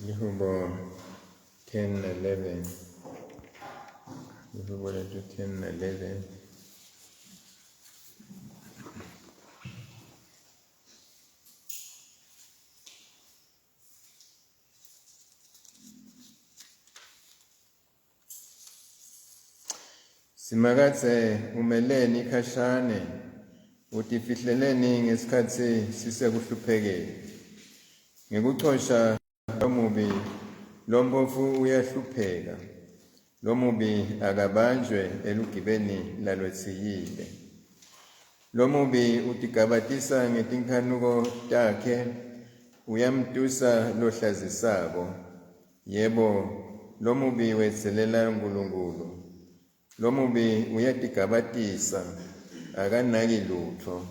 Ihubo 10 na 11. Ihubo letu 10 na 11. Simakatse umeleni ikhashane utifihleleni ngesikhathi sisekuhluphekeni. Ngikuxosha lomubi lompofu uyahlupheka. Lomubi akabanjwe elugibeni lalwethiyile. Lomubi utigabatisa ngetinkhanuko takhe, uyamtusa lohlazisako. Yebo, lomubi wetzelela uNkulunkulu. Lomubi uyatigabatisa, akanaki lutho.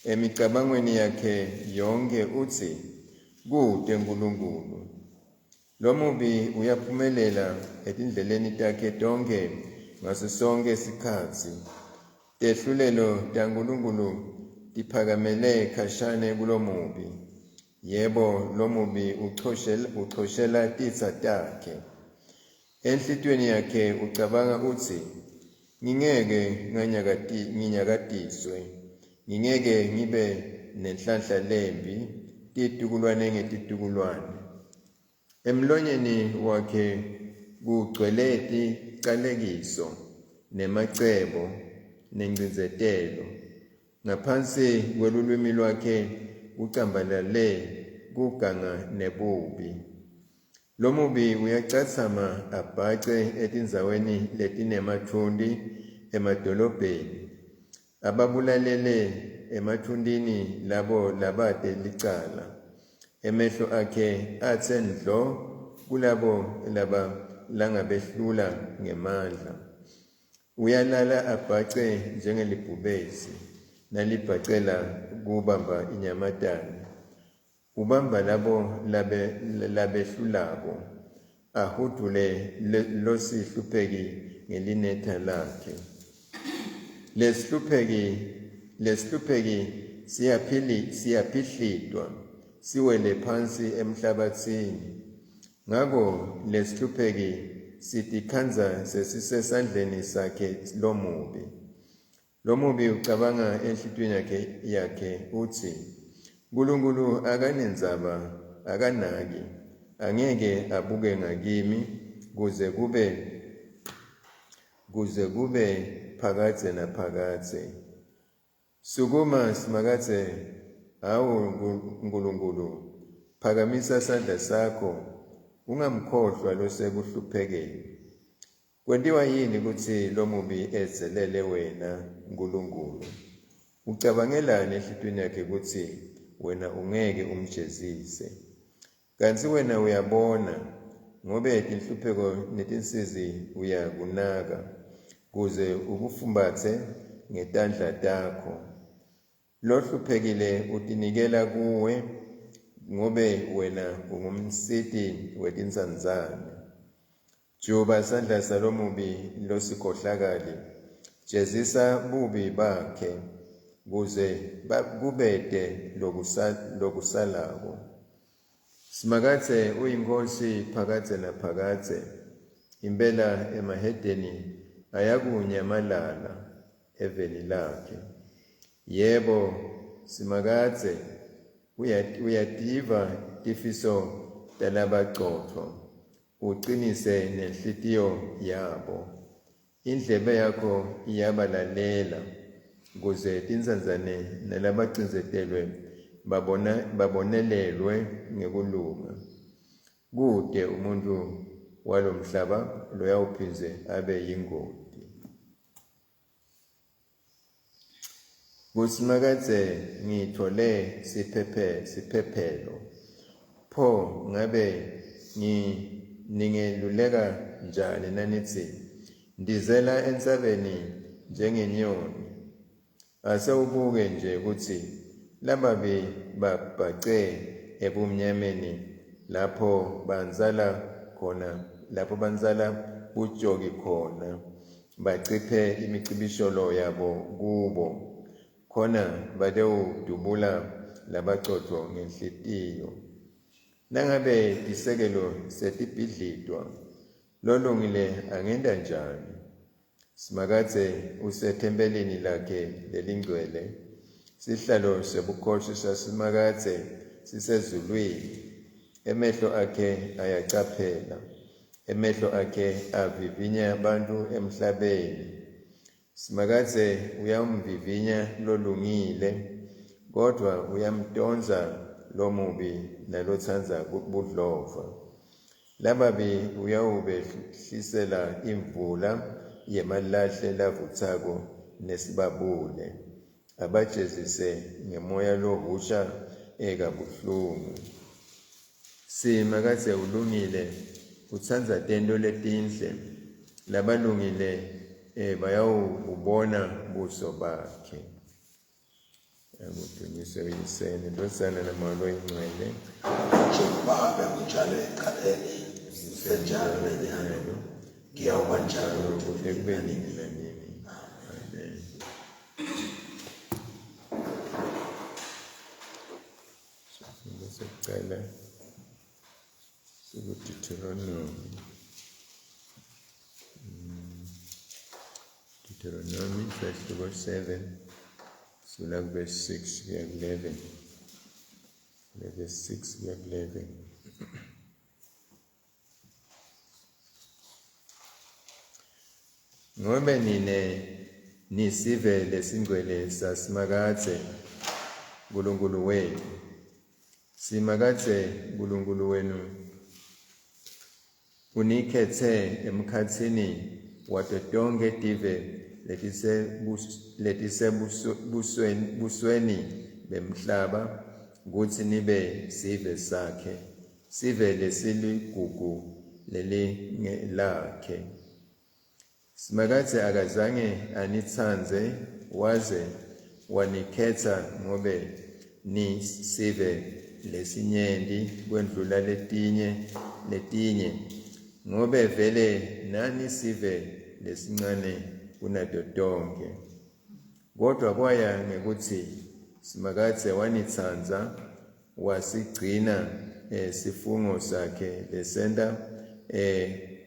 Emicabangweni yakhe yonke uthi kude uNkulunkulu. Lomubi uyaphumelela etindleleni takhe tonke ngaso sonke isikhathi. Tehlulelo taNkulunkulu tiphakamele khashane kulomubi. Yebo, lomubi uchoshela titsa takhe. Enhlitweni yakhe ucabanga uthi ngingeke nginyakatiswe, ngingeke ngibe nenhlanhla lembi titukulwane ngetitukulwane. Emlonyeni wakhe kugcwele ticalekiso nemacebo nengcinzetelo. Ngaphansi kwelulwimi lwakhe kucambalale kuganga nebubi. Lomubi uyacatsama abhace etindzaweni letinemathundi emadolobheni. Ababulalele emathundini labo labate licala. Emehlo akhe atse ndlo kulabo langabehlula ngemandla. Uyalala abhace njengelibhubesi nalibhacela kubamba inyamatane. Ubamba labo labehlulako, ahudule losihlupheki ngelinetha lakhe. Lesihlupheki siyaphihlitwa, siwele phansi emhlabatsini. Ngako lesihlupheki sitikhanza sesisesandleni sakhe lomubi. Lomubi ucabanga enhlitweni yakhe uthi uNkulunkulu akanendzaba, akanaki, angeke abuke ngakimi kuze kube phakatse naphakatse. Sukuma simakatse, hawu Nkulunkulu, phakamisa sandla sakho, ungamkhohlwa losekuhluphekeni. Kwentiwa yini kutsi lomubi ezelele wena Nkulunkulu? Ucabangelani enhlitweni yakhe kutsi wena ungeke umjezise? Kanti wena uyabona, ngobe tinhlupheko netinsizi uyakunaka, kuze ukufumbatse ngetandla takho. Lohluphekile utinikela kuwe, ngobe wena ungumsiti wetinsandzane. Juba sandla salomubi losikhohlakali, jezisa bubi bakhe, kuze kubete lokusalako. Simakatse uyinkosi phakatse naphakatse, impela emahedeni ayakunyamalala eveni lakhe. Yebo, simakatse uyativa tifiso talabaqotho, uqinise nenhlitiyo yabo. Indlebe yakho iyabalalela, kuze tinsandzane nalabacindzetelwe babonelelwe ngekulunga. Kude umuntu walomhlaba loyawuphindze abe yingoti. Kusimakatse ngithole siphephelo, pho ngabe ningeluleka njani nanitsi ndizela entsabeni njengenyoni. Ase ubuke nje kutsi lababi babhace ebumnyameni lapho banzala bujoki khona, baciphe imicibisholo yabo kubo, khona badewudubula labaqotho ngenhlitiyo. nangabe tisekelo setibhidlitwa lolungile angenda njani? Simakatse usethempelini lakhe lelingcwele, sihlalo sebukhosi sasimakatse sisezulwini, emehlo akhe ayacaphela, emehlo akhe avivinya abantu emhlabeni. Simakatse uyamvivinya lolungile, kodwa uyamdonsa lomubi nalotsandza budlova. Lababi uyawubehlisela imvula yemalahle lavutsako nesibabule, abajezise ngemoya lohusha ekabuhlungu. Simakatse ulungile, utsandza tento letinhle, labalungile bayawubona buso bakhe. Akudunyiswe uyisene Ndodana naMoya Oyingcwele, njengoba kunjalo ekuqaleni senjalo lenyalo ngiyawuba njalo ekubeni nanini. Amen. Sifundo sokuqala sikuDeuteronomy. Deuteronomy isahluko 7 sula verse 6 kuya 11. Verse 6 kuya 11. Ngobe nisive lesingcwele sasimakatse Nkulunkulu wenu. Simakatse Nkulunkulu wenu unikhetse emkhatsini wato tonke tive letisebusweni bemhlaba kutsi nibe sive sakhe, sive lesiligugu lelingelakhe. Simakatse akazange anitsandze waze wanikhetsa ngobe ni sive lesinyenti kwendlula letinye ngobe vele nani sive lesincane kunato tonke. Kodwa kwaya ngekuthi simakatse wanitsandza wasigcina sifungo sakhe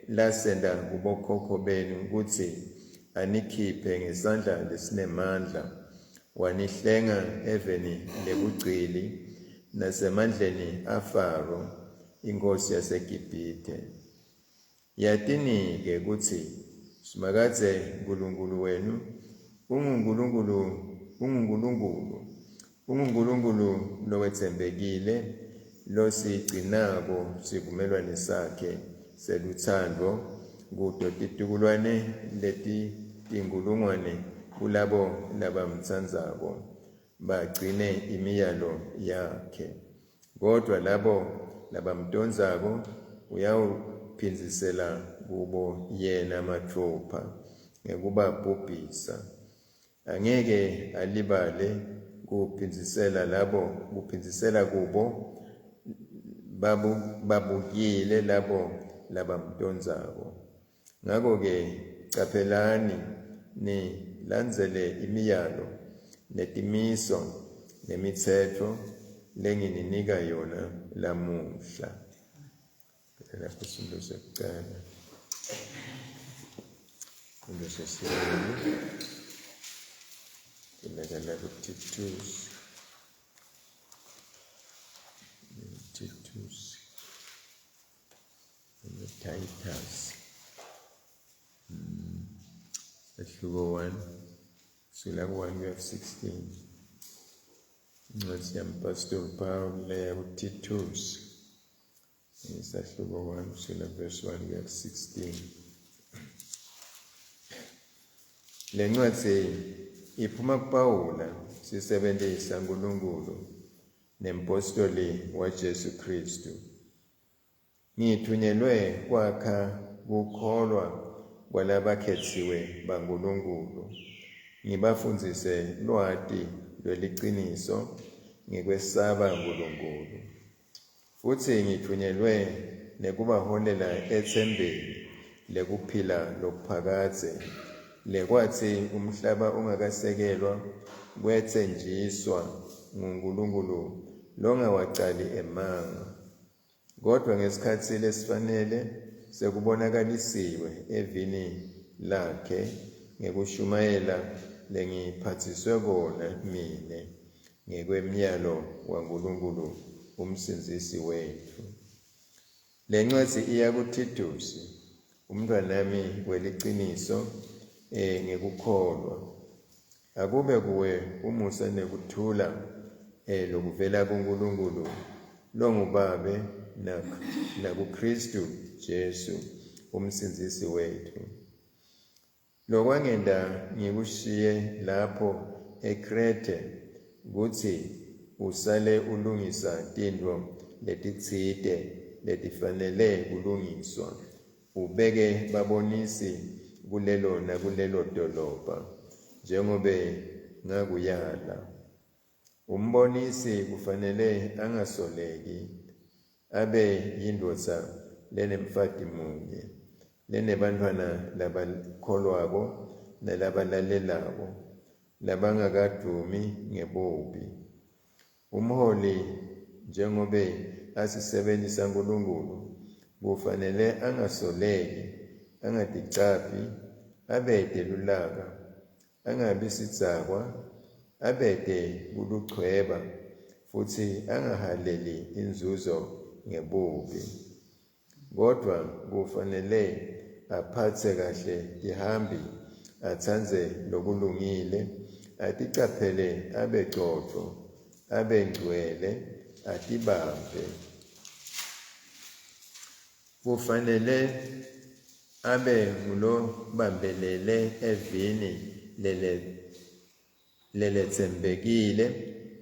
lasenda kubokhokho benu ukuthi anikhiphe ngesandla lesinemandla, wanihlenga eveni lebugcili nasemandleni aFaro inkosi yaseGibhithe. Yatini-ke ukuthi simakatse Nkulunkulu wenu unguNkulunkulu lowetsembekile, losigcinako sivumelwano sakhe selutsandvo kuto titukulwane tinkulungwane kulabo labamtsandzako bagcine imiyalo yakhe. Kodwa labo labamdonzako uyawuphinzisela kubo yena mathupha ngekubabhubhisa. Angeke alibale kuphinzisela kubo babukile labo labamdonzako. Ngako-ke caphelani nilandzele imiyalo netimiso nemitsetfo lengininika yona lamuhla. Lapho sifundo sokuqala. Sifundo sesibili tolakala kuTitus. Titus. Isahluko 1 sula 1 kuya 16. Incwadi yamapostoli Pawulo leya kuTitus. Isahluko 1 sula verse 1 kuya 16. Le ncwadi iphuma kuPawula, sisebenzisa uNkulunkulu nempostoli waJesu Kristu. Ngithunyelwe kwakha kukholwa kwalabakhetsiwe baNkulunkulu, ngibafundzise lwati lweliciniso ngekwesaba Nkulunkulu. Futhi ngithunyelwe nekubaholela etsembeni lekuphila lokuphakatse, lekwatsi umhlaba ungakasekelwa kwetsenjiswa nguNkulunkulu longawacali emanga. Kodwa ngesikhathi lesifanele sekubonakalisiwe evini lakhe ngekushumayela lengiphathiswe kona mine ngekwemiyalo waNkulunkulu umsindisi wethu. Le ncwadi iya kuTitusi, umntwanami weliciniso ngekukholwa. Akube kuwe umusa nekuthula lokuvela kuNkulunkulu longuBabe nakuKristu Jesu umsindisi wethu. Lokwangenda ngikushiye lapho eKrete kuthi usale ulungisa tintfo letitsite letifanele kulungiswa, ubeke babonisi kulelo dolobha njengobe ngakuyala. Umbonisi kufanele angasoleki, abe yindvodza lenemfati munye, lenebantfwana labakholwako nalabalalelako, labangakadumi ngebobi. Umholi njengobe asisebenti saNkulunkulu kufanele angasoleki, angaticaphi, abete lulaka, angabi sidzakwa, abete kuluchweba, futhi angahaleli inzuzo ngebubi. Kodwa kufanele aphatse kahle tihambi, atsandze lokulungile, aticaphele, abe coco, abe ngcwele, atibambe. Kufanele abe ngulobambelele evini leletsembekile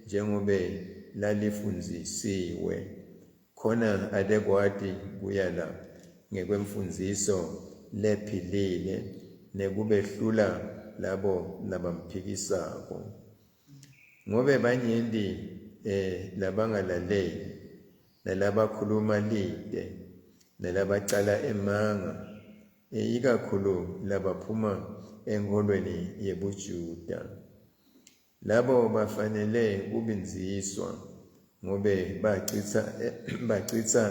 njengobe lalifundzisiwe, khona atekwati kuyala ngekwemfundziso lephilile nekubehlula labo labamphikisako. Ngobe banyenti labangalaleli, nalabakhuluma lite, nalabacala emanga, ikakhulu labaphuma enkholweni yebuJuda. Labo bafanele kubindziswa ngobe bacitsa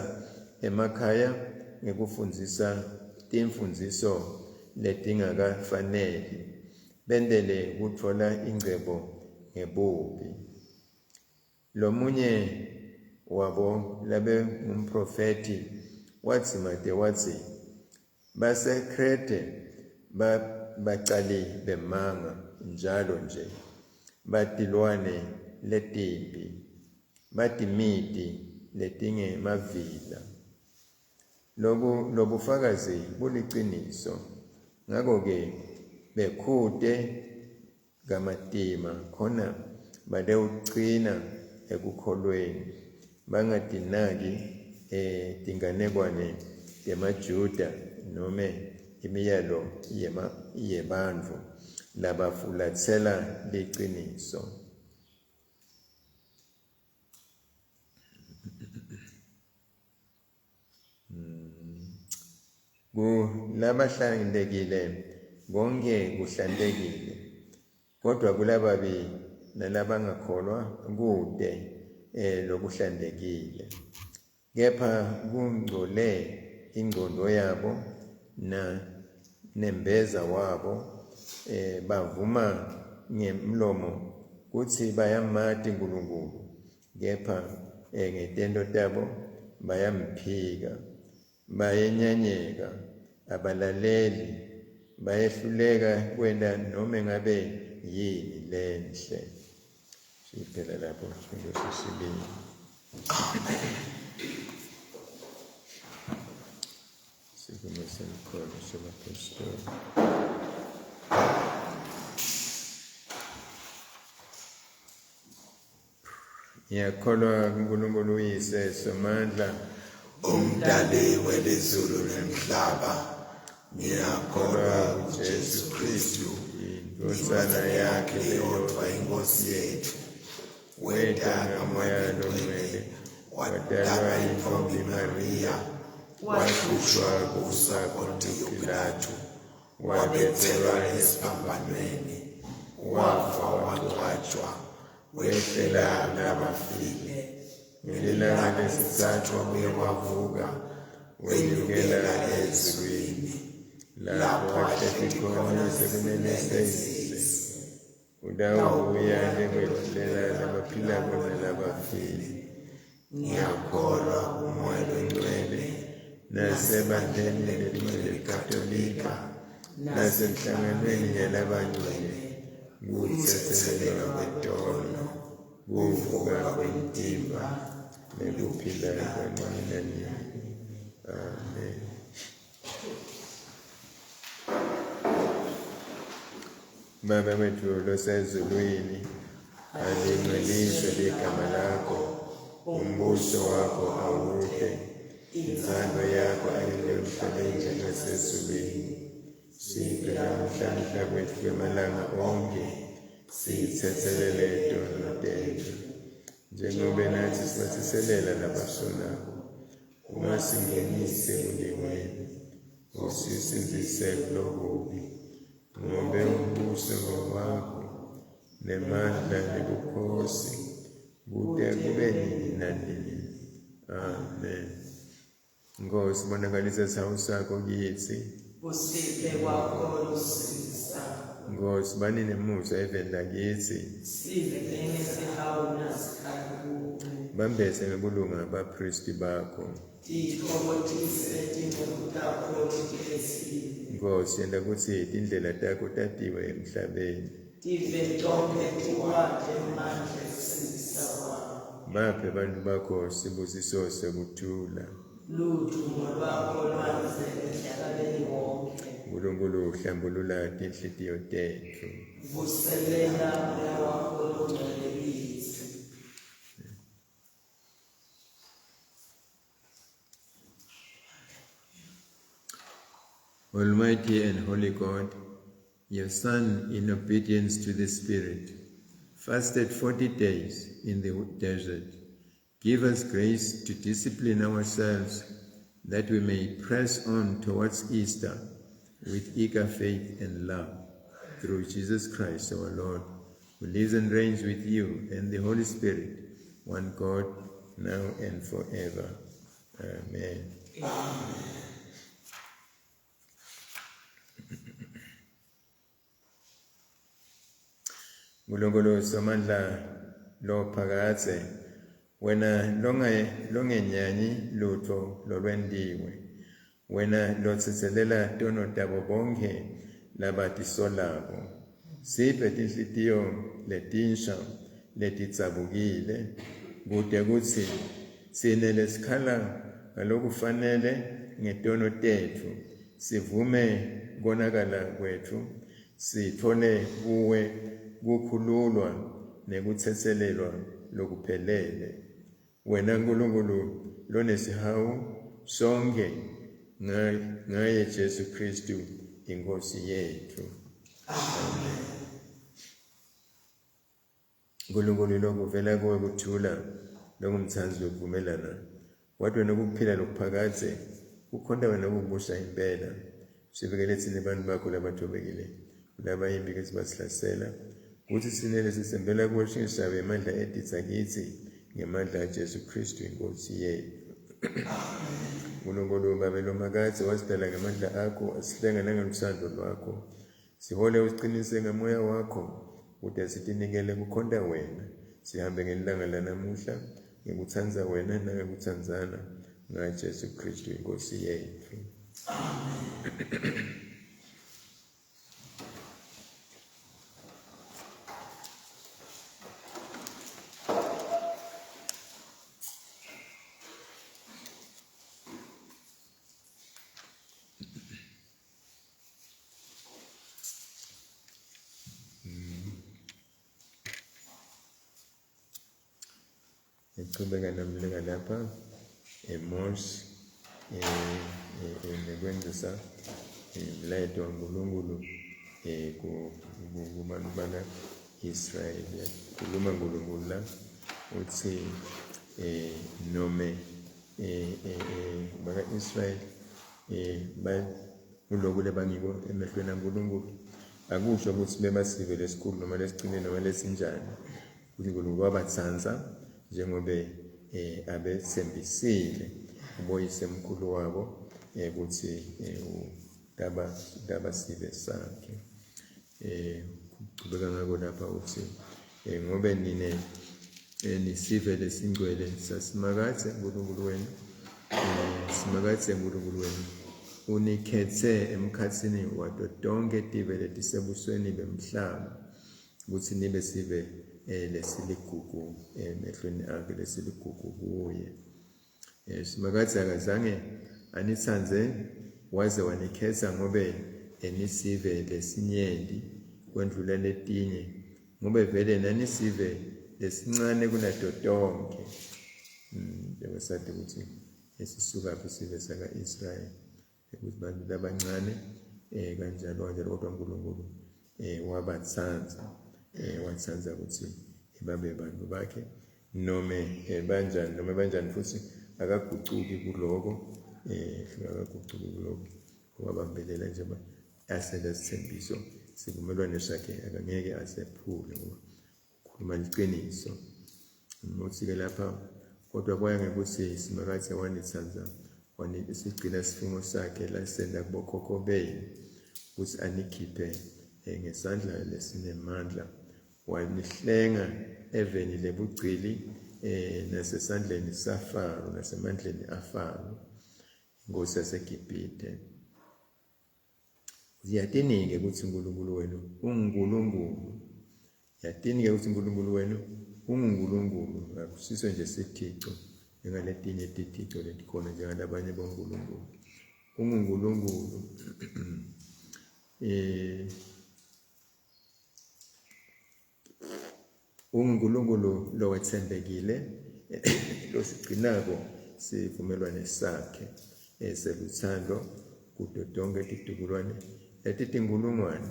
emakhaya ngekufundzisa timfundziso letingakafaneli, bentele kutfola ingcebo ngebubi. Lomunye wabo labe ngumprofeti watsi baseKrete bacali bemanga njalo nje, batilwane letimpi, batimiti letingemavila. Lobufakazi buliciniso, ngako-ke bekhute kamatima khona batewucina ekukholweni, bangatinaki tinganekwane temaJuda nome imiyalo yebantfu labafulatsela liciniso. Kulabahlantekile konke kuhlantekile, kodwa kulababi nalabangakholwa kude lokuhlantekile. Kepha kungcole ingqondo yabo nembeza wabo, bavuma ngemlomo kutsi bayamati Nkulunkulu, kepha ngetento tabo bayamphika, bayenyanyeka, abalaleli, bayehluleka kwenta nome ngabe yini lenhle. Siphela lapho sifundo sesibili. Sikhuluma semkholo sabapostoli. Ngiyakholwa kuNkulunkulu uYise Somandla, umdali welizulu nemhlaba. Ngiyakholwa kuJesu Kristu, indodana yakhe eyodwa, iNkosi yethu, wedwa ngoMoya oNgcwele, wadalwa yintombi Mariya, wahlutshwa kusa Pontiyo Pilato, wabethelwa esiphambanweni, wafa wangcwatshwa, wehlela nabafile, ngelilanga lesithathu wabuye wavuka wenyukela ezulwini, lapho wahleli khona sekunenese izizwe. Udawubuya njengokuhlela labaphilayo nalabafile. Ngiyakholwa kuMoya oNgcwele, nasebandleni lelinye leKatolika, nasemhlanganweni yalabangcwele, kuthethelelwa kwetono, kuvuka kwentimba, nekuphila kwanina nini. Amen. Baba wethu losezulwini, alingcweliswe ligama lakho, umbuso wakho awudle, inzalo yakho ayile emhlabeni njengasezulwini. Siphe namhlanje kwethu kwamalanga onke, sithethelele itono tethu, njengoba nathi sibathiselela nabasonayo. Ungasingenisi kulingweni, usisinzise kulokubi, ngoba umbuso ngowakho, nemandla nebukhosi, kude kube nini nanini. Amen. Nkosi, bonakalisa ishawu sakho kithi. Usiphe kwakho lusisa. Nkosi, bani nemusa evenda kithi. Sive ngesihawu nasikhalu. Bambese ngebulunga abapristi bakho. Tithokothise tingotakho titesile. Nkosi, yenda kutsi indlela takho tatiwe emhlabeni. Tive tonke tiwate manje kusindisa kwakho. Baphe abantu bakho sibusiso sekuthula. Lutho lwakho lwanzele emhlabeni wonke. Nkulunkulu, hlambulula tinhliziyo tethu. Vuselela Moya wakho oNgcwele kithi. Almighty and holy God, your Son, in obedience to the Spirit, fasted 40 days in the desert. Give us grace to discipline ourselves, that we may press on towards Easter with eager faith and love, through Jesus Christ our Lord, who lives and reigns with you and the Holy Spirit, one God, now and forever. Amen. Nkulunkulu somandla lophakathe, wena longenyanyi lutho lolwendiwe, wena lotsiselela tono tabo bonke labatisolabo. Siphe tinhliziyo letinsha letitsabukile, kude kutsi sinele sikhala ngalokufanele ngetono tethu, sivume konakala kwethu, sithole kuwe kukhululwa nekutsetselelwa lokuphelele. Wena Nkulunkulu lonesihawu sonke, ngaye Jesu Kristu inkosi yethu. Amen. Nkulunkulu lokuvela kuwe kuthula, longumthanzi lokuvumelana, wathi wena ukuphila lokuphakathe, ukhonda wena ukubusa impela. Sibekele thina abantu bakho labathobekile, labayimbi ke sibasihlasela, kuthi sinele sisembela kuwe shingishabe amandla editsa kithi, ngemandla kaJesu Kristu inkosi yethu. Nkulunkulu Baba lomakathe, wasidala ngamandla akho, asihlenga nangothando lwakho. Sihole usiqinise ngomoya wakho, ude sitinikele kukhonda wena. Sihambe ngelilanga lanamuhla, ngekuthanza wena nangekuthandzana, ngaJesu Kristu inkosi yethu. Amen. Qhubeka namleka lapha emosh nekwenzisa umlayito waNkulunkulu kubantu baka Israel. Khuluma uNkulunkulu la uthi nome baka Israel kuloko lebangiko emehlweni kaNkulunkulu, akusho ukuthi bebasive lesikhulu noma lesicine noma lesinjani. uNkulunkulu wabatsanza njengoba abethembisile uboyisemkhulu wabo ukuthi udaba sibe sakhe. Kuchubeka ngako lapha uthi ngobe nine nisive lesingcwele sasimakathe uNkulunkulu wenu, simakathe uNkulunkulu wenu unikhethe emkhathini wato tonke tive letisebusweni bemhlaba ukuthi nibe sive lesiligugu emehlweni akhe, lesiligugu kuye. Simakathe akazange anitsanze waze wanikhetha ngobe nisive lesinyenti kwendlula letinye, ngobe vele nanisive lesincane kunato tonke. Njengoba sathi ukuthi esisuka kwisive saka-Israyeli ukuthi bantu labancane kanjalo kodwa uNkulunkulu wabatsanza, watsanza ukuthi babe bantu bakhe noma banjani futhi akagucuki kuloko, wabambelela njengoba aselesithembiso sivumelwano sakhe akangeke asephule ngoba ukhuluma liqiniso. Uthi-ke lapha kodwa kwaya ngekuthi simakathe wanitsanza sigcina isifungo sakhe lasenda kubokhokho benu ukuthi anikhiphe ngesandla lesinemandla, wanihlenga eveni lebugcili nasesandleni saFaro nasemandleni aFaro inkosi yaseGibhithe. Yatini-ke ukuthi uNkulunkulu wenu unguNkulunkulu, yatini-ke ukuthi uNkulunkulu wenu unguNkulunkulu, akusiso nje sithixo njengaletinye itithixo letikhona njengalabanye bonkulunkulu. UnguNkulunkulu uNkulunkulu lowethembekile losigcinako sivumelwane sakhe seluthando kuto tonke titukulwane letitinkulungwane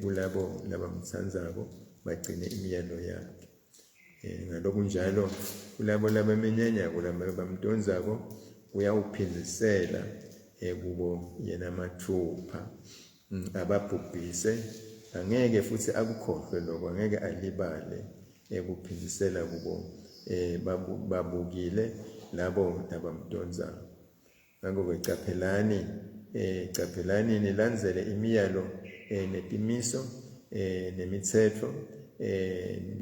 kulabo labamtsandzako bagcine imiyalo yakhe. Ngalokunjalo kulabo labamenyanyako labamtondzako uyawuphindisela kubo yena mathupha ababhubhise, angeke futhi akukhohlwe lokho, angeke alibale kuphindisela kubo babukile labo labamtondzako. Ngakho-ke caphelani nilandzele imiyalo netimiso nemitsetfo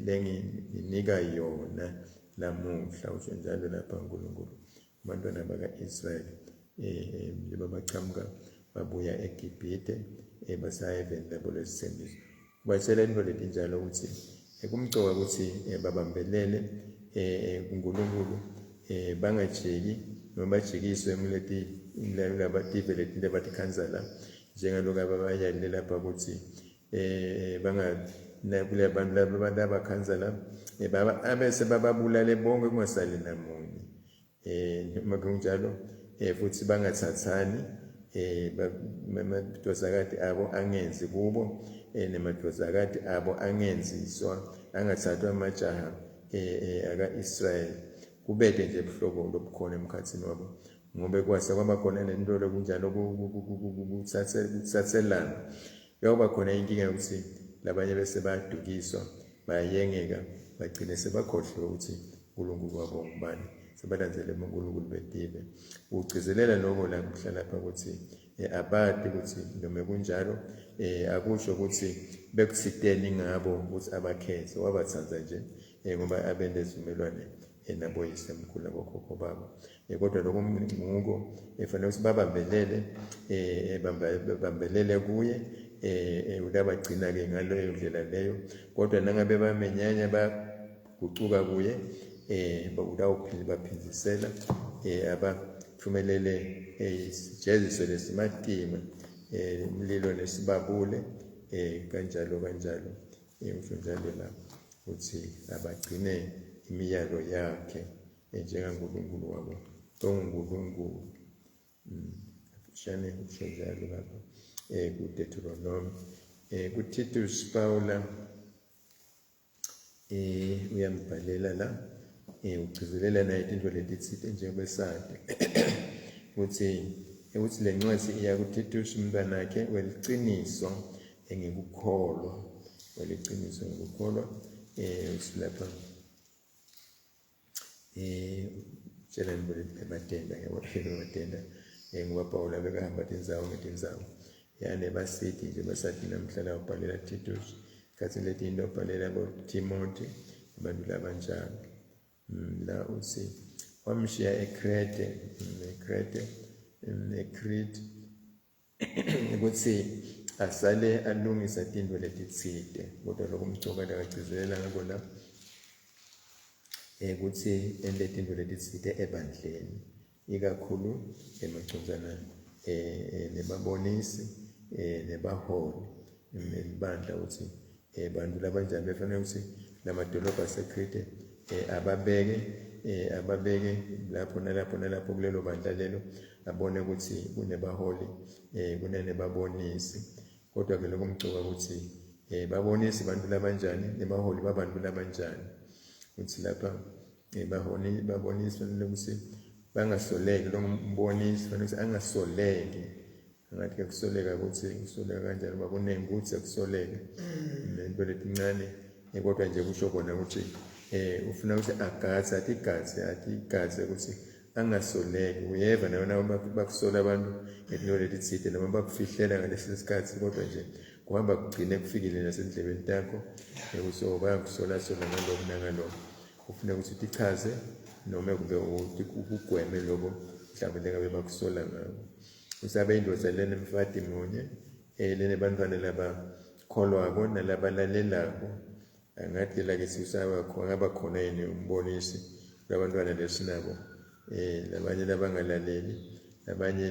lenginika yona lamuhla. Usho njalo lapha uNkulunkulu abantwana baka-Israyeli babachamuka babuya eGibhithe basaya eveni labo lesithembiso. Kubatshela into letinjalo ukuthi kumcoka ukuthi babambelele uNkulunkulu, bangajiki noma bajikiswe labative letile batikhanza la njengalokhu ababayalile lapha ukuthi kule bantu labakhanza la abese bababulale bonke kungasali namunye. Noma kunjalo futhi bangathathani amadodakazi abo angenzi kubo namadodakazi abo angenziswa, angathathwa amajaha aka-Israyeli kubede nje buhlobo lobukhona emkhathini wabo, ngobe kwase kwaba khona lento lokunjalo kuthathelana. Yoba khona inkinga ukuthi labanye bese bayadukiswa, bayayengeka, bagcine sebakhohlwe ukuthi uNkulunkulu wabo ngubani, sebalandzele uNkulunkulu betive. Ugcizelela lokho la kuhlala lapha ukuthi abadi ukuthi noma kunjalo akusho ukuthi bekusiteni ngabo ukuthi abakhethe, wabathanza nje ngoba abendesivumelwane naboyisemkhulu abokhokho babo. Kodwa lokho nguko efanele ukuthi babambelele kuye udabagcina-ke ngaleyo ndlela leyo. Kodwa nangabe bamenyanya bagucuka kuye baphindisela abathumelele isijeziso lesimatima umlilo nesibabule kanjalo usho njalo la ukuthi abagcine imiyalo yakhe njengaNkulunkulu wabo onguNkulunkulu. Shane usho njalo lapha kuDeuteronomy. kuTitus Paula uyambhalela la ugcizelela naye into letitsite njengobesathi ukuthi le ncwadi iya kuTitus umntwanakhe weliciniso ngekukholwa, usilapha tshela ngibolile ematenda ngematenda ngoba Paul abekahamba tindzawo ngetindzawo yane basithi nje basathi namhla la ubhalela Titus khathi leti into ubhalela Timothy abantu labanjalo la uthi wamshiya eCrete ukuthi asale alungisa tindlu letitsite kodwa lokumcoka lakagcizelela ngako la ukuthi ende tindlu letitsite ebandleni ikakhulu emacondzana nebabonisi nebaholi ibandla ukuthi bantu labanjani befanele ukuthi lamadolobha aseCrete ababeke lapho nalapho kulelo bandla lelo abone ukuthi kunebaholi kunebabonisi kodwa ke lokumcoka ukuthi babonisi bantu labanjani nebaholi babantu labanjani ukuthi lapha babonisi fanele ukuthi bangasoleki lo mbonisi fanele ukuthi angasoleki ngathi kusoleka ukuthi kusoleka kanjani ngoba kuningi ukuthi akusoleke lento letincane kodwa nje kusho kona ukuthi ufuna ukuthi agatse ukuthi angasoleki uyeva nawe bakusola abantu ngezinto letitsite noma bakufihlela ngalesi sikhathi kodwa nje kuhamba kugcine kufikile nasendlebeni takho ukuthi bayakusola ngalokho nangalokho ufuna ukuthi utichaze noma kube ukugweme lokho mhlawumbe ngabe bakusola ngako usabe indoda lena mfati munye lene bantwana labakholwako nalabalalelako angathi la ke sisaba khona abakhona yini umbonisi labantwana lesinabo labanye labangalaleli abanye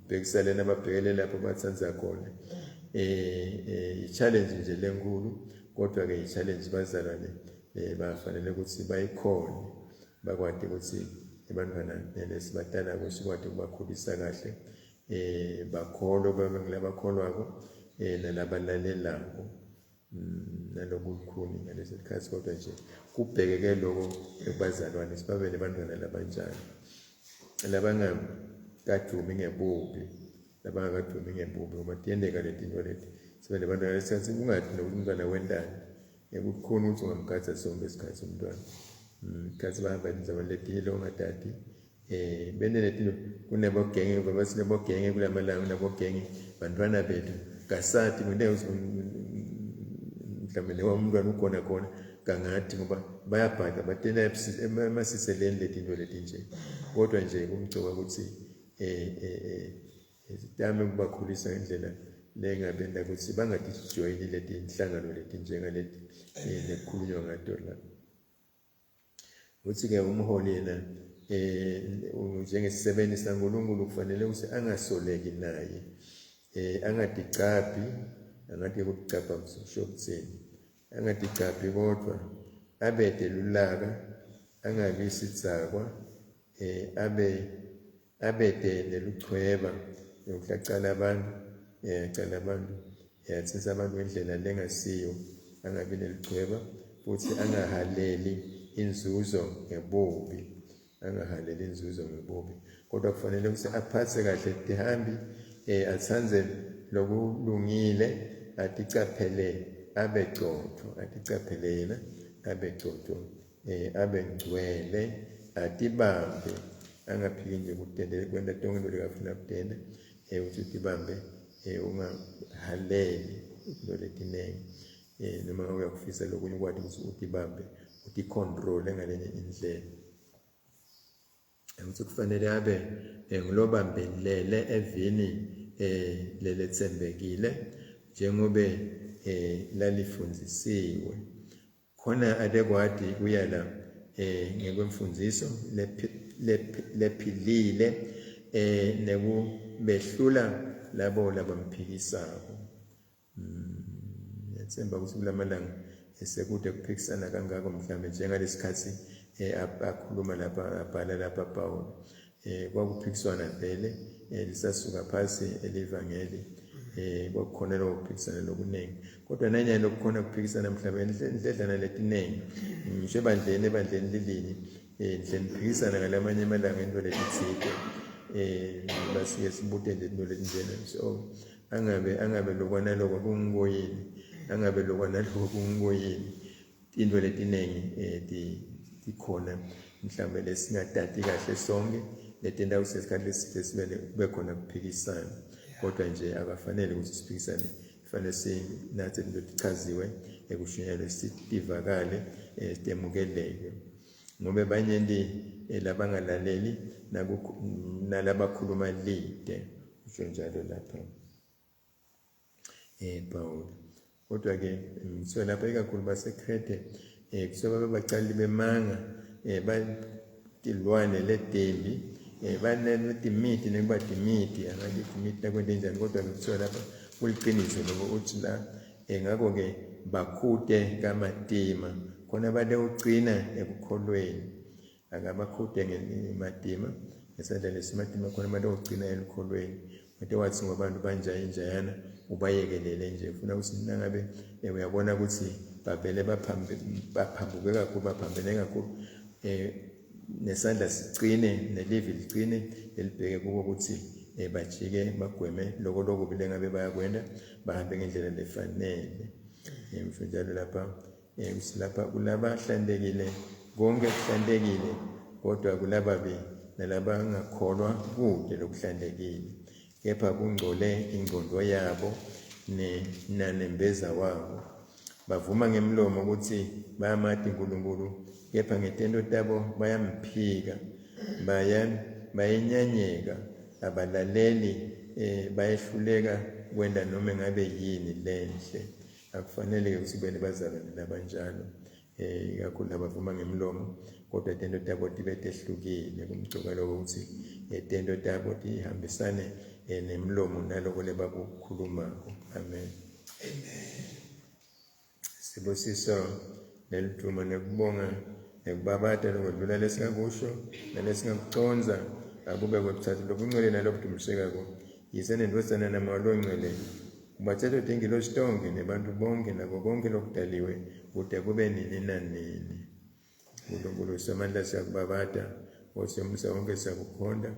bekisalena ababhekele lapho batsanza khona i-challenge nje lenkulu kodwa ke i-challenge bazalwane bafanele ukuthi bayikhone bakwati ukuthi abantwana lesibadala kusikwati ukubakhulisa kahle bakholwa babengilabakholwako nalabalalelako nalokukhulu ngalesi sikhathi kodwa nje kubhekeke lokho ebazalwane sibabe nebantwana labanjani labangakadumi ngebubi ngoba tiyendeka letinto leti sibe nebantwana lesikhathi kungathi nokuthi umntwana wendani ekukhona ukuthi ungamgada sonke isikhathi umntwana khathi bahamba indaba letile ongatati beneletinto kunebogenge ngoba sinebogenge kulamalanga kunebogenge bantwana bethu kasati ngene mhlawumbe umntwana ukhona kangathi ngoba bayabhaka batena emasiseleni letinto letinje kodwa nje kumcoka ukuthi sitame ukubakhulisa ngendlela lengabenda ukuthi bangadijoyini leti inhlangano leti njengaleti nekukhulunywa ngato la uthi ke umholi yena njengesisebenzi saNkulunkulu kufanele ukuthi angasoleki naye angadiqaphi angathi ukucapha msho ukuthini angadiqaphi kodwa abede lulaka angabi sitsakwa abede neluchweba yokuhlacala abantu cala abantu yathisa abantu ngendlela lengasiyo angabi neluchweba futhi angahaleli inzuzo ngebubi kodwa kufanele ukuthi aphathe kahle tihambi atsanze lokulungile aticaphele yena abecoto abengcwele atibambe angaphiki nje kutendele kwenda tonke into lekafuna kutenda ukuthi utibambe ungahaleli into letinengi noma uyakufisa lokunye kwathi ukuthi utibambe uticontrol ngalenye indlela ukuthi kufanele abe ngilobambelele evini leletsembekile njengobe lalifundzisiwe khona adekwadi kuyala ngekwemfundiso lephilile nekubehlula labo labamphikisako yatsemba ukuthi kulamalanga esekude kuphikisana kangako mhlawumbe njengalesikhathi akhuluma lapha abhala lapha Paul kwakuphikiswana vele lisasuka phasi elivangeli kwakukhona lokuphikisana lokuningi kodwa nanyani lokukhona kuphikisana mhlawumbe indledlana letinengi ngisho ebandleni lilinye ndleni phikisana ngalamanye amalanga into letitsite basike sibute nje into letinjena so angabe lokwana lokho kungoyini into letinengi tikhona mhlawumbe lesingatati kahle sonke letenda ukuthi isikhathi leside sibe khona kuphikisana kodwa nje akafanele ukuthi siphikisane kufanele sinathe into echaziwe ekushunyayelwe sivakale sitemukeleke ngoba abanye labangalaleli nalabakhuluma lide usho njalo lapha Paul kodwa ke ngithola lapha ikakhulu baseKrete kusoba babacali bemanga batilwane ledembi banetimiti nekuba timiti angatimiti nakwente njani kodwa ngithola lapha kuliqiniso lobo uthi la ngakho ke bakhute kamatima khona bale ugcina ekukholweni akabakhute ngematima ngesandla lesimatima khona bale ugcina ekukholweni manje wathi ngobantu banjayana ubayekelele nje ufuna ukuthi nangabe uyabona ukuthi bavele baphambuke kakhulu baphambene kakhulu nesandla sigcine nelivi ligcine elibheke kubo ukuthi bajike bagweme lokho bilengabe bayakwenda bahambe ngendlela lefanele njalo lapha kulaba hlantekile konke kuhlantekile kodwa kulababi nalaba ngakholwa kude lokuhlantekile kepha kungcole ingqondo yabo nembeza wabo bavuma ngemlomo ukuthi bayamati uNkulunkulu kepha ngetendo tabo bayamphika bayenyanyeka abalaleli bayehluleka kwenda noma ngabe yini lenhle akufanele ukuthi bene bazalwane nabanjalo ikakhulu abavuma ngemlomo kodwa itendo tabo tibetehlukile kumgcoka lokho ukuthi itendo tabo tihambisane nemlomo naloko lebakukhulumako amen sibusiso nelithuma nekubonga nekubabata lokudlula lesingakusho nalesingakuconza akube kwethatha lokungcwele nalokudumiseka yise nendosana namalongcwele kubathethe dingilo sitonke nebantu bonke nako konke lokudaliwe kude kube nini nanini uNkulunkulu samandla siyakubabata osemisa wonke siyakukhonda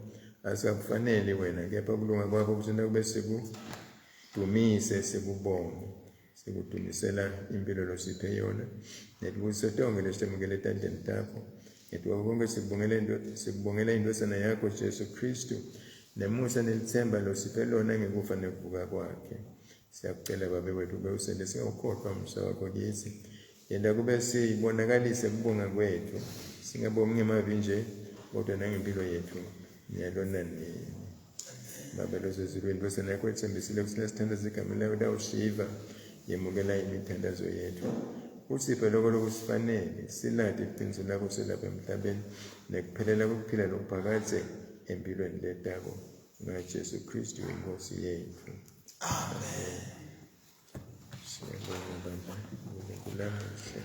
asikufanele wena kepha kulunga kwakho kusena kube sikudumise sikubonge sikudumisela impilo losiphe yona netikuso tonke lesitemukele etandleni takho etwa konke sikubongela indosana yakho Jesu Kristu nemusa nelithemba losiphe lona ngekufa nekuvuka kwakhe siyakucela babe wethu ube usele singawukhohlwa umsa wakho kithi yenda kube sibonakalise kubonga kwethu singabongi ngemavi nje kodwa nangempilo yethu niyalona nini babe lozizilweni bese yakho ethembisile ukuthi nesithanda zigamela udawushiva yemukela imithandazo yethu usiphe lokho lokusifanele silade iqiniso lakho selapha emhlabeni nekuphelela kokuphila lokuphakathe empilweni letako ngaJesu Kristu inkosi yethu amen siyabonga baba ngokulamuhle